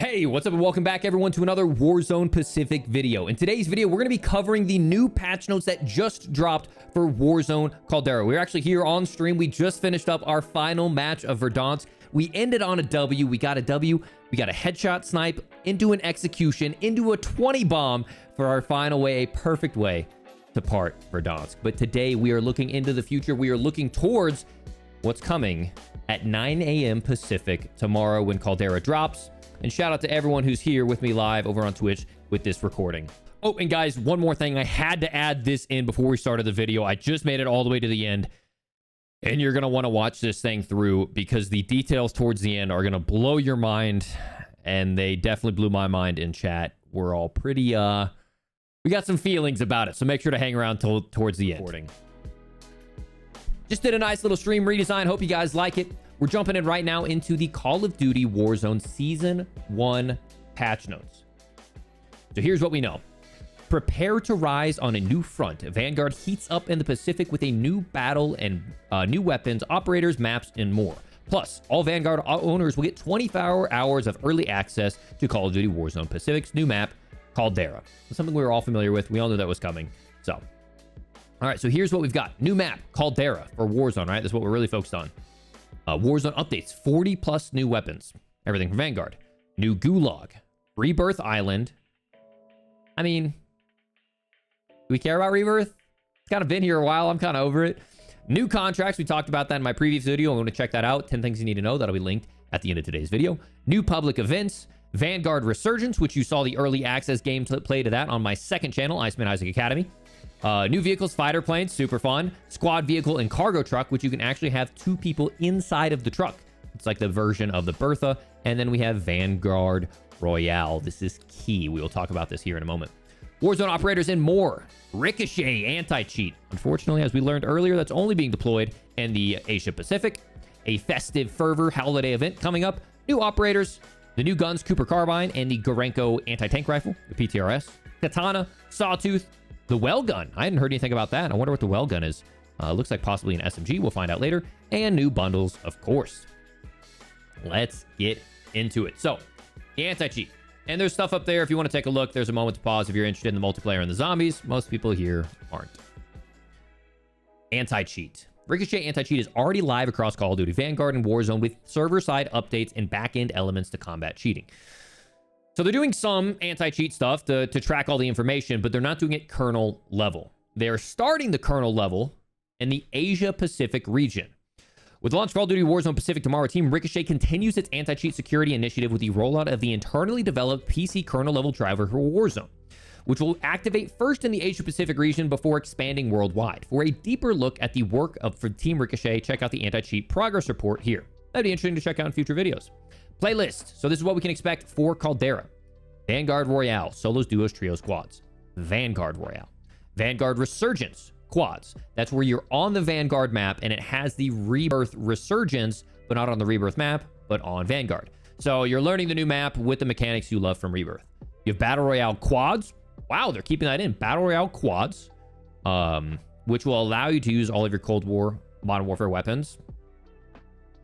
Hey, what's up and welcome back everyone to another Warzone Pacific video. In today's video, we're going to be covering the new patch notes that just dropped for Warzone Caldera. We're actually here on stream. We just finished up our final match of Verdansk. We ended on a W. We got a W. We got a headshot snipe into an execution, into a 20 bomb for our final way, a perfect way to part Verdansk. But today we are looking into the future. We are looking towards what's coming at 9 a.m. Pacific tomorrow when Caldera drops. And shout out to everyone who's here with me live over on Twitch with this recording. Oh, and guys, one more thing. I had to add this in before we started the video. I just made it all the way to the end. And you're going to want to watch this thing through because the details towards the end are going to blow your mind. And they definitely blew my mind in chat. We're all pretty, we got some feelings about it. So make sure to hang around towards the end. Just did a nice little stream redesign. Hope you guys like it. We're jumping in right now into the Call of Duty Warzone Season 1 patch notes. So here's what we know. Prepare to rise on a new front. Vanguard heats up in the Pacific with a new battle and new weapons, operators, maps, and more. Plus, all Vanguard owners will get 24 hours of early access to Call of Duty Warzone Pacific's new map, Caldera. It's something we were all familiar with. We all knew that was coming. So, all right, so here's what we've got. New map, Caldera for Warzone, right? That's what we're really focused on. Warzone updates, 40 plus new weapons. Everything from Vanguard. New Gulag. Rebirth Island. I mean, do we care about Rebirth? It's kind of been here a while. I'm kind of over it. New contracts. We talked about that in my previous video. I'm going to check that out. 10 things you need to know. That'll be linked at the end of today's video. New public events. Vanguard Resurgence, which you saw the early access gameplay to that on my second channel, IceManIsaac Academy. New vehicles, fighter planes, super fun. Squad vehicle and cargo truck, which you can actually have 2 people inside of the truck. It's like the version of the Bertha. And then we have Vanguard Royale. This is key. We will talk about this here in a moment. Warzone operators and more. Ricochet anti-cheat. Unfortunately, as we learned earlier, that's only being deployed in the Asia Pacific. A festive fervor holiday event coming up. New operators, the new guns, Cooper Carbine, and the Gorenko anti-tank rifle, the PTRS. Katana, Sawtooth, the well gun. I hadn't heard anything about that. I wonder what the well gun is. Looks like possibly an SMG. We'll find out later. And new bundles, of course. Let's get into it. So, the anti-cheat. And there's stuff up there. If you want to take a look, there's a moment to pause if you're interested in the multiplayer and the zombies. Most people here aren't. Anti-cheat. Ricochet anti-cheat is already live across Call of Duty Vanguard and Warzone with server-side updates and back-end elements to combat cheating. So they're doing some anti-cheat stuff to track all the information, but they're not doing it kernel level. They're starting the kernel level in the Asia Pacific region. With the launch of Call of Duty Warzone Pacific tomorrow, Team Ricochet continues its anti-cheat security initiative with the rollout of the internally developed PC kernel level driver for Warzone, which will activate first in the Asia Pacific region before expanding worldwide. For a deeper look at the work for Team Ricochet, check out the anti-cheat progress report here. That'd be interesting to check out in future videos. Playlist. So this is what we can expect for Caldera. Vanguard Royale, solos, duos, trios, quads. Vanguard Royale. Vanguard Resurgence, quads. That's where you're on the Vanguard map and it has the Rebirth Resurgence, but not on the Rebirth map, but on Vanguard. So you're learning the new map with the mechanics you love from Rebirth. You have Battle Royale quads. Wow, they're keeping that in. Battle Royale quads, which will allow you to use all of your Cold War, Modern Warfare weapons,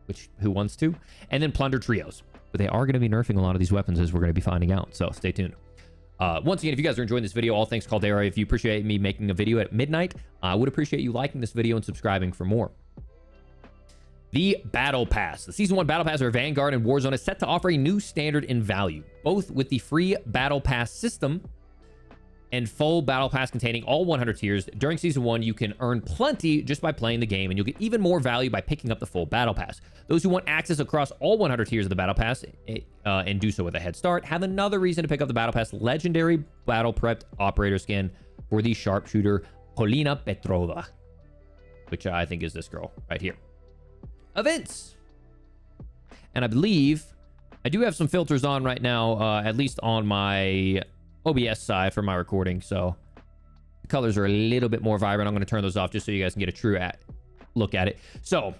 which who wants to? And then Plunder trios. But they are going to be nerfing a lot of these weapons as we're going to be finding out. So stay tuned. Once again, if you guys are enjoying this video, all thanks Caldera. If you appreciate me making a video at midnight, I would appreciate you liking this video and subscribing for more. The Battle Pass. The Season 1 Battle Pass for Vanguard and Warzone is set to offer a new standard in value, both with the free Battle Pass system and full Battle Pass containing all 100 tiers. During Season 1, you can earn plenty just by playing the game, and you'll get even more value by picking up the full Battle Pass. Those who want access across all 100 tiers of the Battle Pass and do so with a head start have another reason to pick up the Battle Pass Legendary Battle Prepped Operator skin for the sharpshooter Polina Petrova, which I think is this girl right here. Events. And I believe I do have some filters on right now, at least on my OBS side for my recording, so the colors are a little bit more vibrant. I'm going to turn those off just so you guys can get a true look at it. So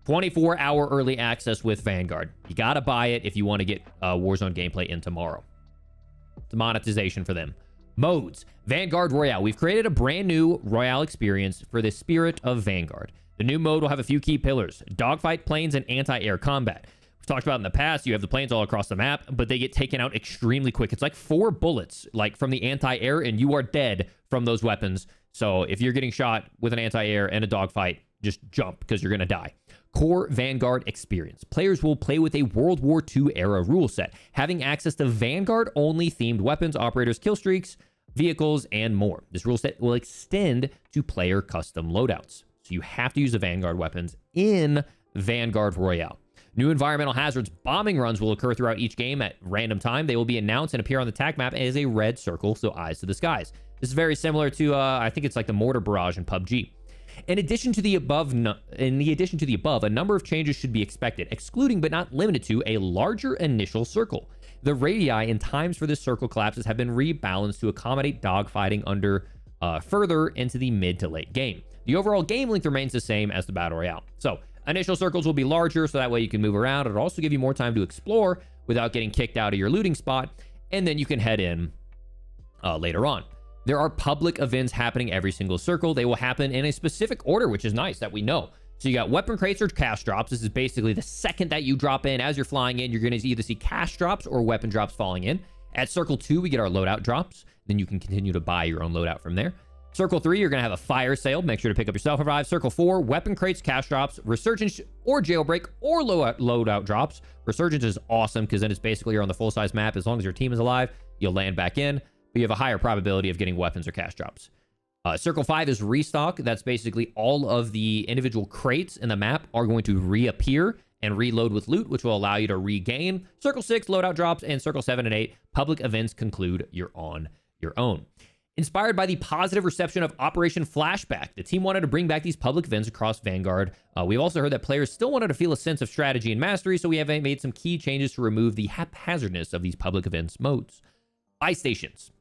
24-hour early access with Vanguard. You got to buy it if you want to get Warzone gameplay in tomorrow. It's monetization for them. Modes. Vanguard Royale. We've created a brand new Royale experience for the spirit of Vanguard. The new mode will have a few key pillars: dogfight, planes, and anti-air combat. We've talked about in the past, you have the planes all across the map, but they get taken out extremely quick. It's like 4 bullets, like from the anti-air, and you are dead from those weapons. So if you're getting shot with an anti-air and a dogfight, just jump because you're going to die. Core Vanguard experience. Players will play with a World War II era rule set, having access to Vanguard-only themed weapons, operators, kill streaks, vehicles, and more. This rule set will extend to player custom loadouts. So you have to use the Vanguard weapons in Vanguard Royale. New environmental hazards bombing runs will occur throughout each game at random time. They will be announced and appear on the attack map as a red circle, so eyes to the skies. This is very similar to, I think it's like the mortar barrage in PUBG. In addition to the above, a number of changes should be expected, excluding but not limited to a larger initial circle. The radii and times for this circle collapses have been rebalanced to accommodate dogfighting further into the mid to late game. The overall game length remains the same as the Battle Royale. So, initial circles will be larger, so that way you can move around. It'll also give you more time to explore without getting kicked out of your looting spot, and then you can head in later on. There are public events happening every single circle. They will happen in a specific order, which is nice that we know. So you got weapon crates or cash drops. This is basically the second that you drop in. As you're flying in, you're going to either see cash drops or weapon drops falling in. At Circle 2, we get our loadout drops. Then you can continue to buy your own loadout from there. Circle 3, you're going to have a fire sale. Make sure to pick up your self-revive. Circle 4, weapon crates, cash drops, resurgence or jailbreak or loadout drops. Resurgence is awesome because then it's basically you're on the full-size map. As long as your team is alive, you'll land back in, but you have a higher probability of getting weapons or cash drops. Circle 5 is restock. That's basically all of the individual crates in the map are going to reappear and reload with loot, which will allow you to regain. Circle 6, loadout drops, and Circle 7 and 8, public events conclude. You're on your own. Inspired by the positive reception of Operation Flashback, the team wanted to bring back these public events across Vanguard. We've also heard that players still wanted to feel a sense of strategy and mastery, so we have made some key changes to remove the haphazardness of these public events modes. Buy stations.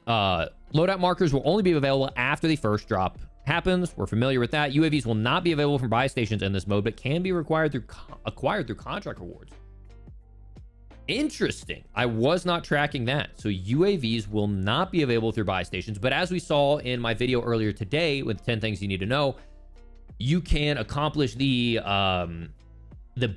Loadout markers will only be available after the first drop happens. We're familiar with that. UAVs will not be available from buy stations in this mode, but can be acquired through contract rewards. Interesting. I was not tracking that. So UAVs will not be available through buy stations, but as we saw in my video earlier today with 10 things you need to know, you can accomplish the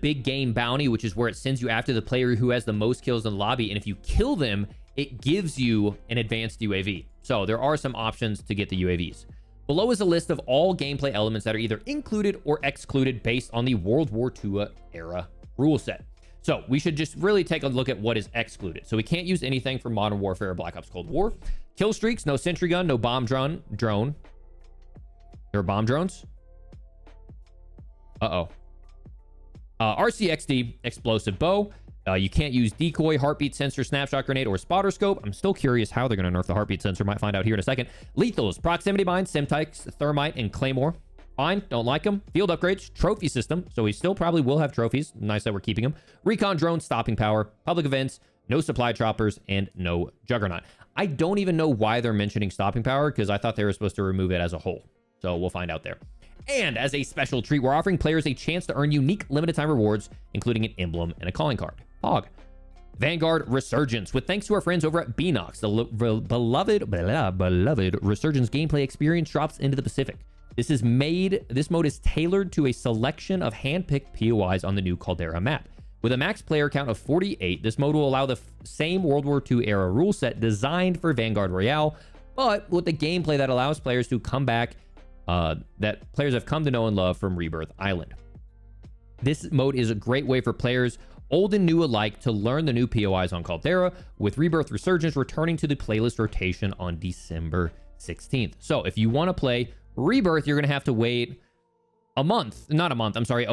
big game bounty, which is where it sends you after the player who has the most kills in the lobby, and if you kill them, it gives you an advanced UAV. So there are some options to get the UAVs. Below is a list of all gameplay elements that are either included or excluded based on the World War II era rule set. So we should just really take a look at what is excluded. So we can't use anything from Modern Warfare or Black Ops Cold War. Kill streaks, no sentry gun, no bomb drone. There are bomb drones? RCXD, explosive bow. You can't use decoy, heartbeat sensor, snapshot grenade, or spotter scope. I'm still curious how they're going to nerf the heartbeat sensor. Might find out here in a second. Lethals, proximity mines, Semtex, thermite, and claymore. Fine, don't like them. Field upgrades, trophy system. So we still probably will have trophies. Nice that we're keeping them. Recon drone, stopping power, public events, no supply choppers, and no juggernaut. I don't even know why they're mentioning stopping power because I thought they were supposed to remove it as a whole. So we'll find out there. And as a special treat, we're offering players a chance to earn unique limited time rewards, including an emblem and a calling card. Pog. Vanguard Resurgence. With thanks to our friends over at Beanox, the beloved Resurgence gameplay experience drops into the Pacific. This mode is tailored to a selection of hand-picked POIs on the new Caldera map. With a max player count of 48, this mode will allow the same World War II era rule set designed for Vanguard Royale, but with the gameplay that allows players to come back that players have come to know and love from Rebirth Island. This mode is a great way for players old and new alike to learn the new POIs on Caldera, with Rebirth Resurgence returning to the playlist rotation on December 16th. So if you want to play Rebirth, you're going to have to wait a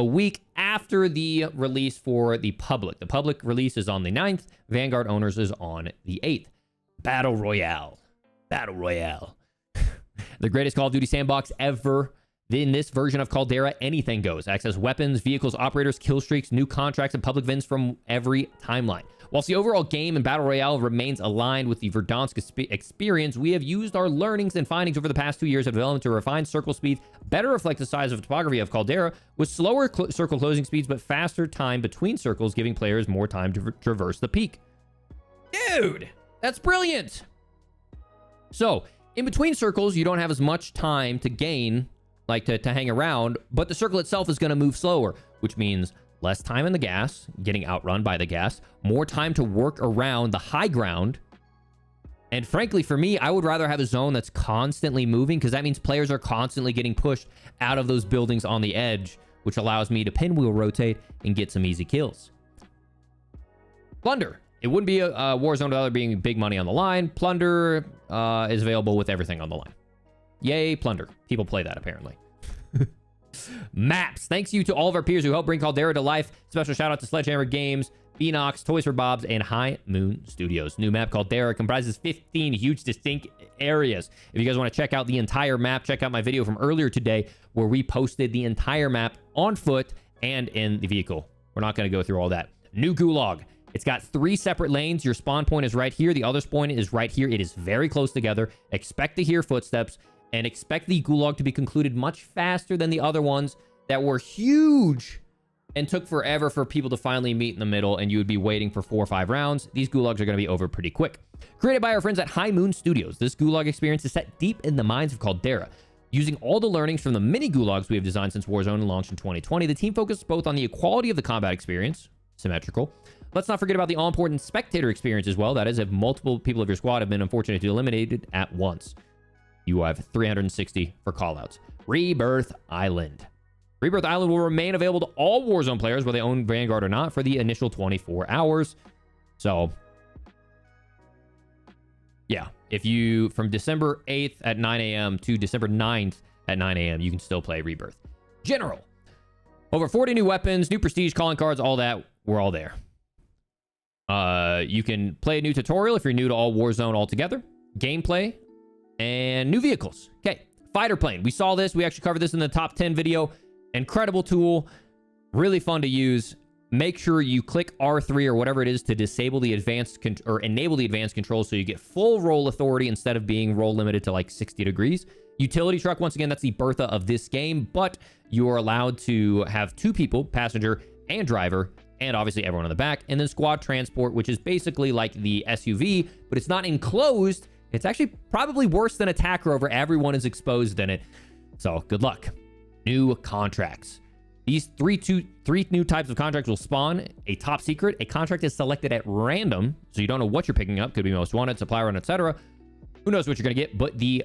week after the release for the public. The public release is on the 9th. Vanguard owners is on the 8th. Battle Royale. The greatest Call of Duty sandbox ever. In this version of Caldera, anything goes. Access weapons, vehicles, operators, kill streaks, new contracts, and public events from every timeline. Whilst the overall game and Battle Royale remains aligned with the Verdansk experience, we have used our learnings and findings over the past 2 years of development to refine circle speeds, better reflect the size of topography of Caldera, with slower circle closing speeds, but faster time between circles, giving players more time to traverse the peak. Dude, that's brilliant. So, in between circles, you don't have as much time to gain, like to hang around, but the circle itself is going to move slower, which means less time in the gas, getting outrun by the gas, more time to work around the high ground. And frankly, for me, I would rather have a zone that's constantly moving, because that means players are constantly getting pushed out of those buildings on the edge, which allows me to pinwheel rotate and get some easy kills. Plunder. It wouldn't be a Warzone without there being big money on the line. Plunder is available with everything on the line. Yay, Plunder. People play that, apparently. Maps. Thanks you to all of our peers who helped bring Caldera to life. Special shout out to Sledgehammer Games, Beanox, Toys for Bobs, and High Moon Studios. New map Caldera comprises 15 huge distinct areas. If you guys want to check out the entire map, check out my video from earlier today where we posted the entire map on foot and in the vehicle. We're not going to go through all that. New Gulag. It's got 3 separate lanes. Your spawn point is right here. The other spawn is right here. It is very close together. Expect to hear footsteps. And expect the Gulag to be concluded much faster than the other ones that were huge and took forever for people to finally meet in the middle, and you would be waiting for 4 or 5 rounds. These Gulags are going to be over pretty quick. Created by our friends at High Moon Studios, this Gulag experience is set deep in the minds of Caldera. Using all the learnings from the mini Gulags we have designed since Warzone launched in 2020, the team focused both on the equality of the combat experience, symmetrical. Let's not forget about the all-important spectator experience as well. That is, if multiple people of your squad have been unfortunately eliminated at once. You have 360 for callouts. Rebirth Island. Rebirth Island will remain available to all Warzone players, whether they own Vanguard or not, for the initial 24 hours. So, yeah. If you, from December 8th at 9 a.m. to December 9th at 9 a.m., you can still play Rebirth. General. Over 40 new weapons, new prestige, calling cards, all that. We're all there. You can play a new tutorial if you're new to all Warzone altogether. Gameplay. And new vehicles. Okay, fighter plane. We saw this. We actually covered this in the top 10 video. Incredible tool. Really fun to use. Make sure you click R3 or whatever it is to disable the advanced or enable the advanced controls so you get full roll authority instead of being roll limited to like 60 degrees. Utility truck, once again, that's the Bertha of this game, but you are allowed to have 2 people, passenger and driver, and obviously everyone on the back. And then squad transport, which is basically like the SUV, but it's not enclosed. It's actually probably worse than Attack Rover. Everyone is exposed in it. So good luck. New contracts. These three new types of contracts will spawn a top secret. A contract is selected at random, so you don't know what you're picking up. Could be most wanted, supply run, etc. Who knows what you're going to get, but the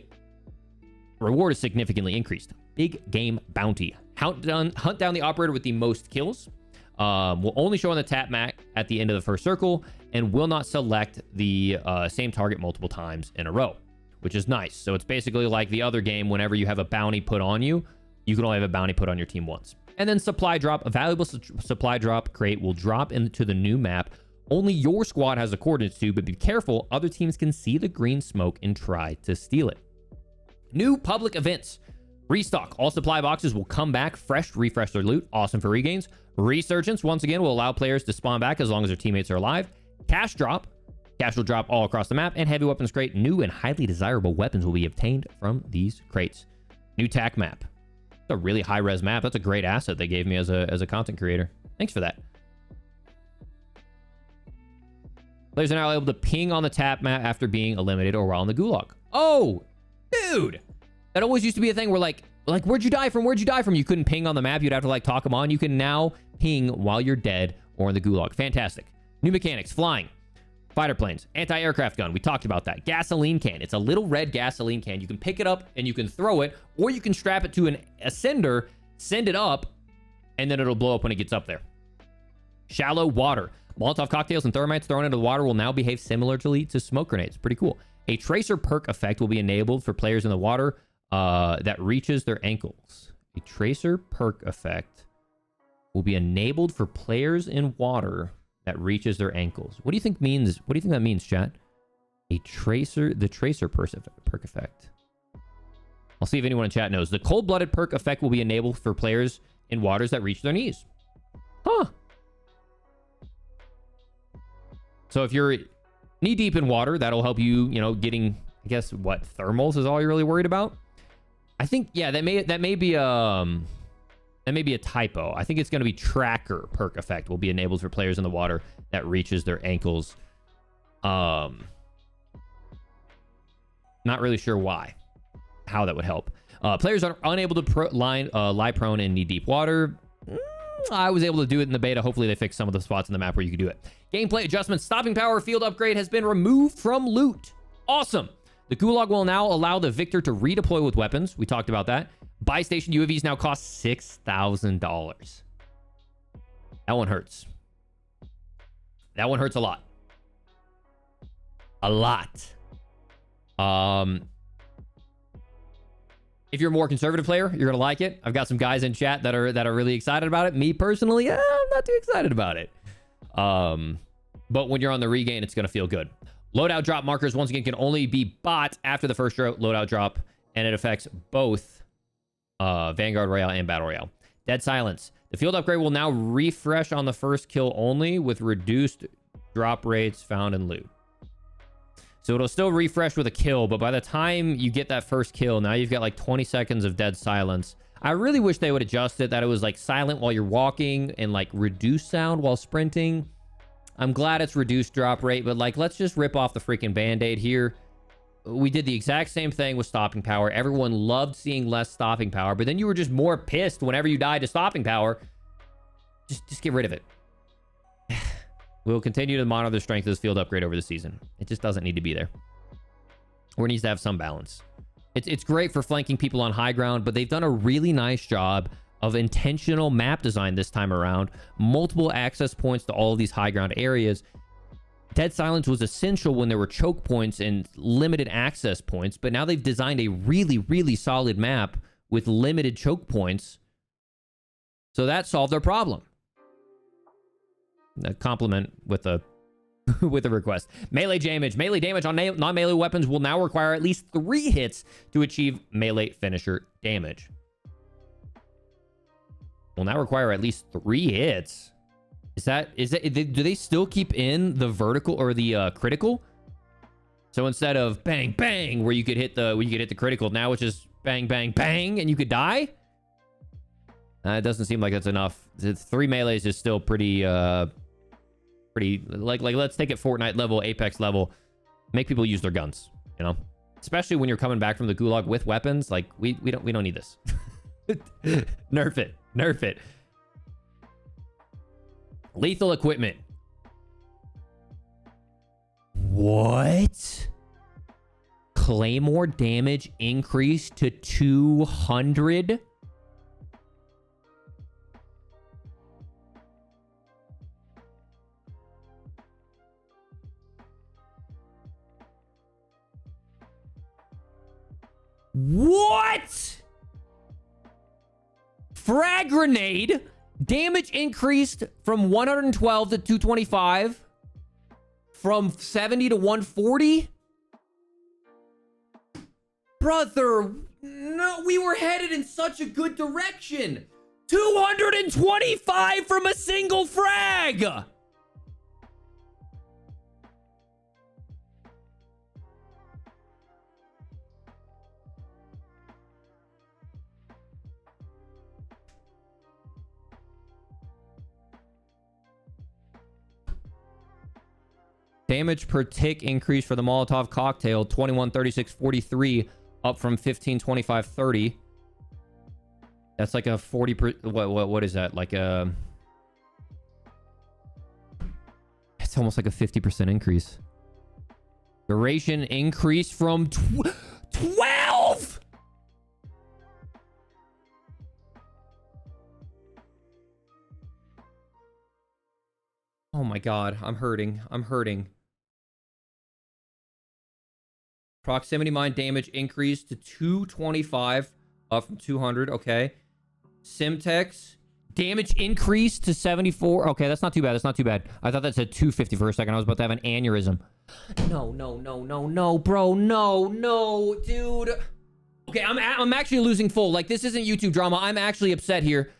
reward is significantly increased. Big game bounty. Hunt down the operator with the most kills. Will only show on the tap map at the end of the first circle and will not select the same target multiple times in a row, which is nice. So it's basically like the other game. Whenever you have a bounty put on you, you can only have a bounty put on your team once. And then supply drop. A valuable supply drop crate will drop into the new map. Only your squad has the coordinates to, but be careful. Other teams can see the green smoke and try to steal it. New public events. Restock. All supply boxes will come back fresh, refresh their loot. Awesome for regains. Resurgence, once again, will allow players to spawn back as long as their teammates are alive. Cash drop. Cash will drop all across the map. And heavy weapons crate. New and highly desirable weapons will be obtained from these crates. New tac map. It's a really high-res map. That's a great asset they gave me as a content creator. Thanks for that. Players are now able to ping on the tap map after being eliminated or while in the gulag. Oh, dude. That always used to be a thing where like, where'd you die from? Where'd you die from? You couldn't ping on the map. You'd have to like talk them on. You can now ping while you're dead or in the gulag. Fantastic. New mechanics. Flying. Fighter planes. Anti-aircraft gun. We talked about that. Gasoline can. It's a little red gasoline can. You can pick it up and you can throw it, or you can strap it to an ascender, send it up, and then it'll blow up when it gets up there. Shallow water. Molotov cocktails and thermites thrown into the water will now behave similarly to smoke grenades. Pretty cool. A tracer perk effect will be enabled for players in the water that reaches their ankles. A tracer perk effect will be enabled for players in water that reaches their ankles. What do you think means? What do you think that means, chat? The tracer perk effect. I'll see if anyone in chat knows. The cold-blooded perk effect will be enabled for players in waters that reach their knees. Huh. So if you're knee deep in water, that'll help you, getting, I guess, what, thermals is all you're really worried about? I think, yeah, that may be a typo. I think it's going to be tracker perk effect will be enabled for players in the water that reaches their ankles. Not really sure how that would help. Players are unable to lie prone in knee deep water. I was able to do it in the beta. Hopefully they fix some of the spots in the map where you can do it. Gameplay adjustments. Stopping power field upgrade has been removed from loot. Awesome. The Gulag will now allow the Victor to redeploy with weapons. We talked about that. Buy station UAVs now cost $6,000. That one hurts. That one hurts a lot. A lot. If you're a more conservative player, you're gonna like it. I've got some guys in chat that are really excited about it. Me personally, I'm not too excited about it. But when you're on the regain, it's gonna feel good. Loadout drop markers once again can only be bought after the first loadout drop, and it affects both Vanguard Royale and Battle Royale. Dead silence. The field upgrade will now refresh on the first kill only with reduced drop rates found in loot. So it'll still refresh with a kill, but by the time you get that first kill, now you've got like 20 seconds of dead silence. I really wish they would adjust it, that it was like silent while you're walking and like reduced sound while sprinting. I'm glad it's reduced drop rate, but like, let's just rip off the freaking band-aid here. We did the exact same thing with stopping power. Everyone loved seeing less stopping power, but then you were just more pissed whenever you died to stopping power. Just get rid of it. We'll continue to monitor the strength of this field upgrade over the season. It just doesn't need to be there. Or it needs to have some balance. It's great for flanking people on high ground, but they've done a really nice job of intentional map design this time around. Multiple access points to all of these high ground areas. Dead silence was essential when there were choke points and limited access points, but now they've designed a really, really solid map with limited choke points. So that solved their problem. A compliment with a with a request. Melee damage. Melee damage on non-melee weapons will now require at least 3 hits to achieve melee finisher damage. Will now require at least 3 hits. Is that do they still keep in the vertical or the critical? So instead of bang bang where you could hit the critical, now it's just bang bang bang and you could die? It doesn't seem like that's enough. 3 melees is still pretty like let's take it Fortnite level, Apex level. Make people use their guns, you know? Especially when you're coming back from the gulag with weapons. Like we don't need this. Nerf it. Nerf it. Lethal equipment. What? Claymore damage increased to 200? What? Frag grenade damage increased from 112 to 225, from 70 to 140. Brother, no, we were headed in such a good direction. 225 from a single frag. Damage per tick increase for the Molotov cocktail, 21, 36, 43, up from 15, 25, 30. That's like a 40 what is that? Like a... It's almost like a 50% increase. Duration increase from 12! Oh my god, I'm hurting. I'm hurting. Proximity mine damage increased to 225, up from 200. Okay. Simtex damage increased to 74. Okay, that's not too bad. That's not too bad. I thought that said 250 for a second. I was about to have an aneurysm. No, bro. No, dude. Okay, I'm actually losing full. Like, this isn't YouTube drama. I'm actually upset here.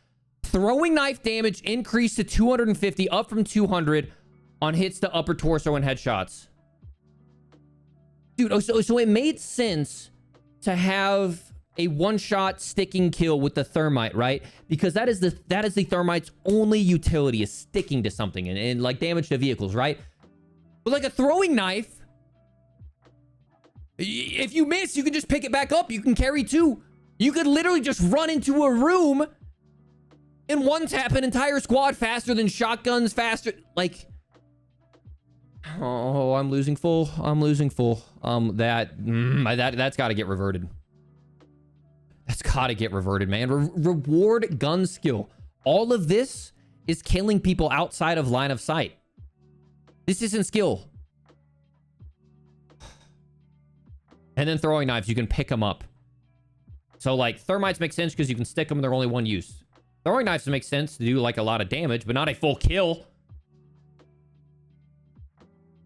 Throwing knife damage increased to 250, up from 200 on hits to upper torso and headshots. Dude, so it made sense to have a one-shot sticking kill with the thermite, right? Because that is the thermite's only utility, is sticking to something and like damage to vehicles, right? But like a throwing knife, if you miss, you can just pick it back up. You can carry 2. You could literally just run into a room And one tap an entire squad faster than shotguns, faster. Like, oh, I'm losing full. I'm losing full. That's got to get reverted. That's got to get reverted, man. Reward gun skill. All of this is killing people outside of line of sight. This isn't skill. And then throwing knives, you can pick them up. So, like, thermites make sense because you can stick them and they're only one use. Throwing knives makes sense to do, like, a lot of damage, but not a full kill.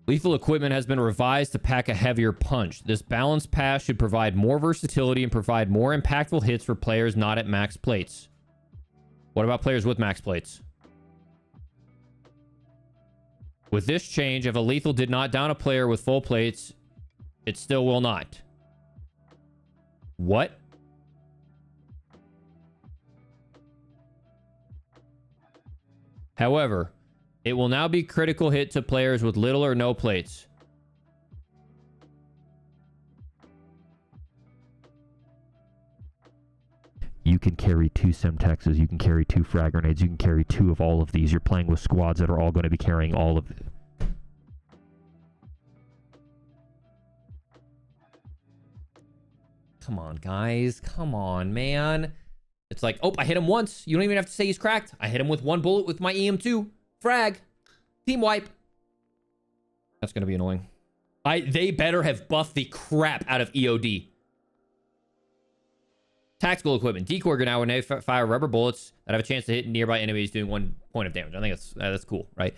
Lethal equipment has been revised to pack a heavier punch. This balanced pass should provide more versatility and provide more impactful hits for players not at max plates. What about players with max plates? With this change, if a lethal did not down a player with full plates, it still will not. What? However, it will now be critical hit to players with little or no plates. You can carry 2 Semtexes, you can carry 2 frag grenades, you can carry 2 of all of these. You're playing with squads that are all going to be carrying all of it. Come on, guys. Come on, man. It's like, oh, I hit him once. You don't even have to say he's cracked. I hit him with 1 bullet with my EM2. Frag. Team wipe. That's going to be annoying. They better have buffed the crap out of EOD. Tactical equipment. Decoy grenade when they fire rubber bullets that have a chance to hit nearby enemies doing 1 point of damage. I think that's cool, right?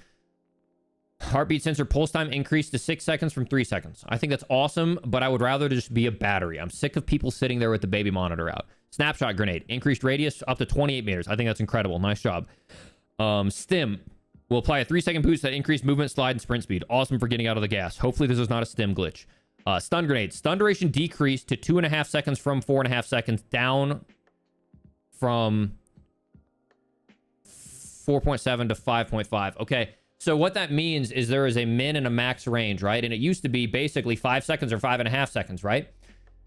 Heartbeat sensor pulse time increased to 6 seconds from 3 seconds. I think that's awesome, but I would rather just be a battery. I'm sick of people sitting there with the baby monitor out. Snapshot grenade. Increased radius up to 28 meters. I think that's incredible. Nice job. Stim will apply a 3-second boost that increased movement, slide, and sprint speed. Awesome for getting out of the gas. Hopefully this is not a stim glitch. Stun grenade. Stun duration decreased to 2.5 seconds from 4.5 seconds, down from 4.7 to 5.5. Okay, so what that means is there is a min and a max range, right? And it used to be basically 5 seconds or 5.5 seconds, right?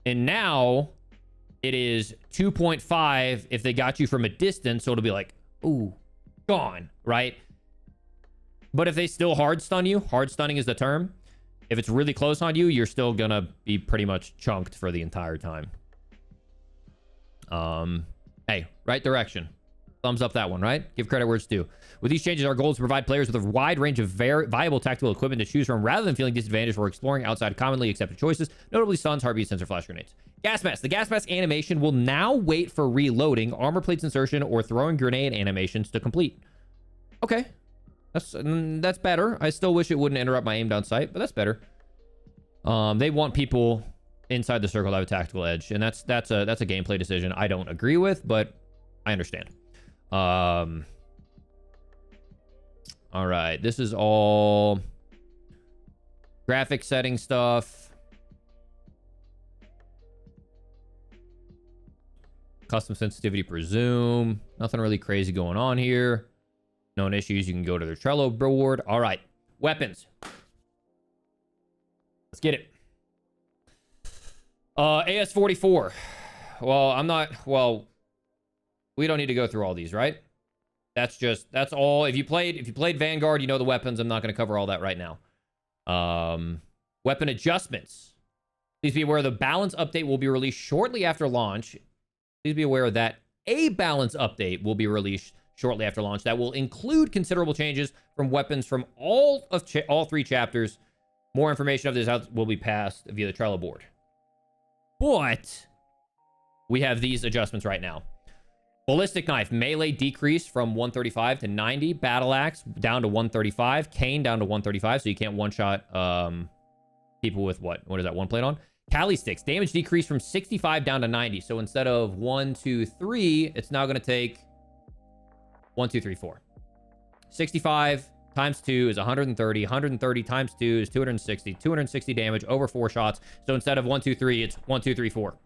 And now it is 2.5 if they got you from a distance, so it'll be like, ooh, gone, right? But if they still hard stun you, hard stunning is the term. If it's really close on you, you're still gonna be pretty much chunked for the entire time. Hey, right direction. Thumbs up that one, right? Give credit where it's due. With these changes, our goal is to provide players with a wide range of viable tactical equipment to choose from rather than feeling disadvantaged or exploring outside commonly accepted choices, notably stuns, heartbeat sensor, flash grenades. Gas mask. The gas mask animation will now wait for reloading, armor plates insertion, or throwing grenade animations to complete. Okay. That's better. I still wish it wouldn't interrupt my aim down sight, but that's better. They want people inside the circle to have a tactical edge, and that's a gameplay decision I don't agree with, but I understand. All right, this is all graphic setting stuff. Custom sensitivity per zoom. Nothing really crazy going on here. Known issues. You can go to their Trello board. All right, weapons. Let's get it. AS-44. Well, we don't need to go through all these, right? That's all. If you played Vanguard, you know the weapons. I'm not going to cover all that right now. Weapon adjustments. Please be aware the balance update will be released shortly after launch. Please be aware that a balance update will be released shortly after launch that will include considerable changes from weapons from all 3 chapters. More information of this will be passed via the Trello board. But we have these adjustments right now. Ballistic knife, melee decreased from 135 to 90. Battle axe down to 135. Cane down to 135, so you can't one-shot people with what is that, 1 plate on? Cali sticks, damage decreased from 65 down to 90. So instead of 1, 2, 3, it's now going to take 1, 2, 3, 4. 65 times 2 is 130. 130 times 2 is 260. 260 damage over 4 shots. So instead of 1, 2, 3, it's 1, 2, 3, 4.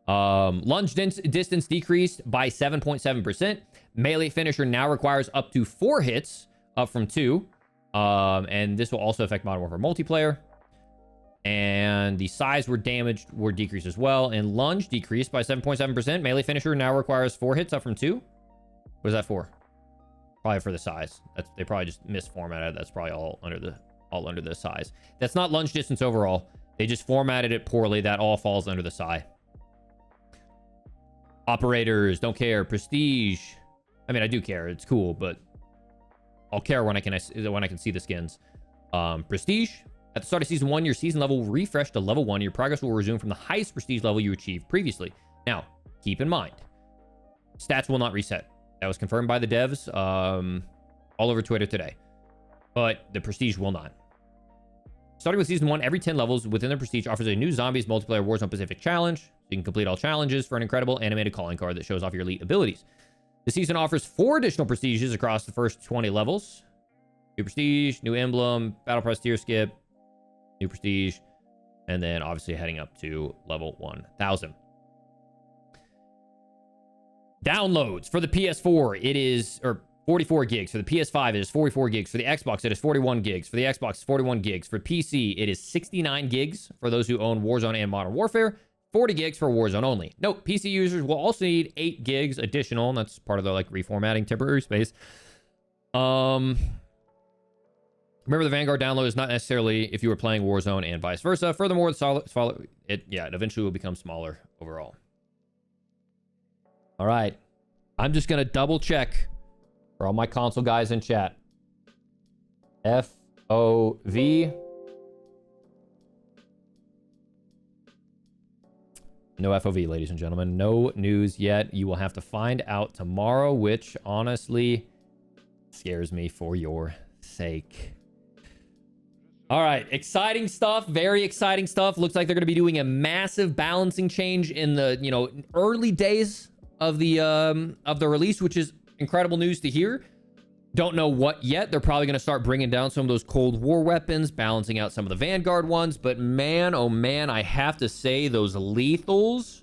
Lunge distance decreased by 7.7%. Melee finisher now requires up to 4 hits, up from 2. And this will also affect Modern Warfare multiplayer. And the size were decreased as well. And lunge decreased by 7.7%. Melee finisher now requires 4 hits, up from 2. What is that for? Probably for the size. They probably just misformatted it. That's probably all under the size. That's not lunge distance overall. They just formatted it poorly. That all falls under the psi. Operators, don't care. Prestige. I mean, I do care. It's cool, but I'll care when I can see the skins. Prestige. At the start of Season 1, your season level will refresh to level 1. Your progress will resume from the highest prestige level you achieved previously. Now, keep in mind, stats will not reset. That was confirmed by the devs all over Twitter today. But the prestige will not. Starting with Season 1, every 10 levels within the prestige offers a new Zombies multiplayer Warzone Pacific challenge. So you can complete all challenges for an incredible animated calling card that shows off your elite abilities. The season offers 4 additional prestiges across the first 20 levels. New prestige, new emblem, battle pass tier skip, new prestige, and then obviously heading up to level 1000. Downloads for the PS4, it is 44 gigs. For the PS5, it is 44 gigs. For the Xbox, it is 41 gigs. For the Xbox, 41 gigs. For PC, it is 69 gigs for those who own Warzone and Modern Warfare. 40 gigs for Warzone only. Note, PC users will also need 8 gigs additional, and that's part of the reformatting temporary space. Remember, the Vanguard download is not necessarily if you were playing Warzone and vice versa. Furthermore, it eventually will become smaller overall. All right. I'm just going to double check for all my console guys in chat. FOV. No FOV, ladies and gentlemen. No news yet. You will have to find out tomorrow, which honestly scares me for your sake. All right, exciting stuff. Very exciting stuff. Looks like they're going to be doing a massive balancing change in the, early days of the release, which is incredible news to hear. Don't know what yet. They're probably going to start bringing down some of those Cold War weapons, balancing out some of the Vanguard ones. But man, oh man, I have to say those lethals.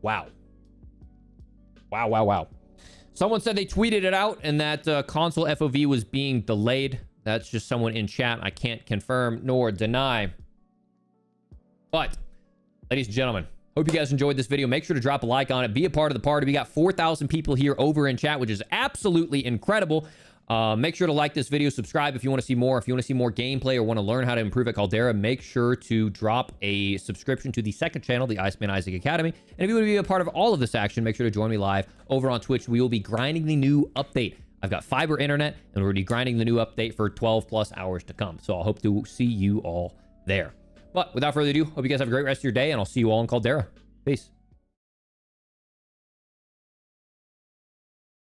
Wow. Wow, wow, wow. Someone said they tweeted it out and that console FOV was being delayed. That's just someone in chat. I can't confirm nor deny. But, ladies and gentlemen, hope you guys enjoyed this video. Make sure to drop a like on it. Be a part of the party. We got 4,000 people here over in chat, which is absolutely incredible. Make sure to like this video. Subscribe if you want to see more. If you want to see more gameplay or want to learn how to improve at Caldera, make sure to drop a subscription to the second channel, the IceManIsaac Academy. And if you want to be a part of all of this action, make sure to join me live over on Twitch. We will be grinding the new update. I've got fiber internet, and we're going to be grinding the new update for 12 plus hours to come. So I hope to see you all there. But without further ado, hope you guys have a great rest of your day, and I'll see you all in Caldera. Peace.